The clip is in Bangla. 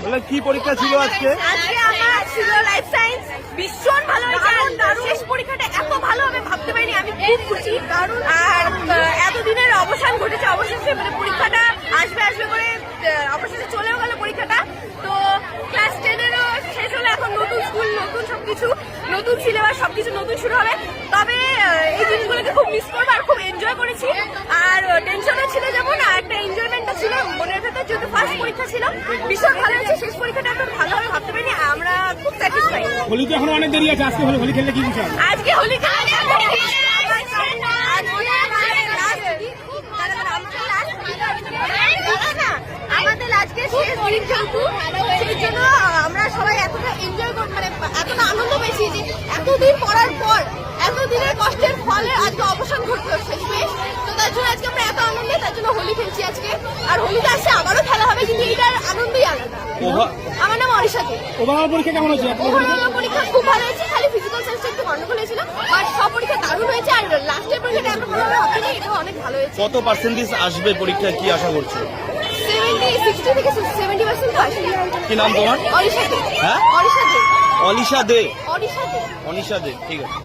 কি পরীক্ষা ছিল আজকে? আজকে আমার ছিল লাইফ সায়েন্স, ভীষণ ভালো হয়েছে। শেষ পরীক্ষাটা এত ভালো হবে ভাবতে পারিনি, আমি খুব খুশি। আর এতদিনের অবসান ঘটেছে, অবশেষে মানে পরীক্ষাটা আসবে আসবে করে অবশেষে চলেও গেল পরীক্ষাটা। তো ক্লাস 10-এরও শেষ হলো, এখন নতুন স্কুল, নতুন সবকিছু, নতুন সিলেবাস, সবকিছু নতুন শুরু হবে। তবে এই জিনিসগুলোকে খুব মিস করবো আর খুব এনজয় করেছি। আর টেনশনও ছিল যেমন, আর একটা এনজয়মেন্টও ছিল মনের ভেতর, যেহেতু ফার্স্ট পরীক্ষা ছিল। ভীষণ ভালো হয়েছে, শেষ পরীক্ষাটা একদম ভালো হবে ভাবতে পারিনি, আমরা খুব স্যাটিসফাইড। হোলি তো এখন অনেক দেরি আছে, আজকে হোলি খেললে কি বিষয়? আজকে হোলি আমাদের আজকে শেষ দিন, যেহেতু সেই জন্য আমরা সবাই এতটা এনজয় করি, মানে এতটা আনন্দ পেয়েছি যে এতদিন পড়ার পর এতদিনের কষ্টের ফলে আজকে অবসান ঘটলো শেষমেশ। তো তার জন্য আজকে আমরা এত আনন্দে, তার জন্য হোলি খেলছি আজকে। আর হোলিতে আসছে আবারও খেলা হবে, কিন্তু এটার আনন্দই আলাদা। আমার নাম অরিশা দে। ওভারঅল পরীক্ষা কেমন হয়েছে? ওভারঅল পরীক্ষা খুব ভালো হয়েছে, খালি ফিজিক্যাল সায়েন্সটা একটু গন্ডগোল হয়েছিল, বাট সব পরীক্ষা দারুণ হয়েছে। আর লাস্টের পরীক্ষাটা আমরা কোনোভাবে ভাবিনি, এটাও অনেক ভালো হয়েছে। কত পার্সেন্টেজ আসবে পরীক্ষায়, কি আশা করছো? 60 থেকে 70% তো আসবে। কি নাম তোমার? অরিশা দে। হ্যাঁ? অরিশা দে। অলিশা দে। অরিশা দে। অনিশা দে, ঠিক আছে।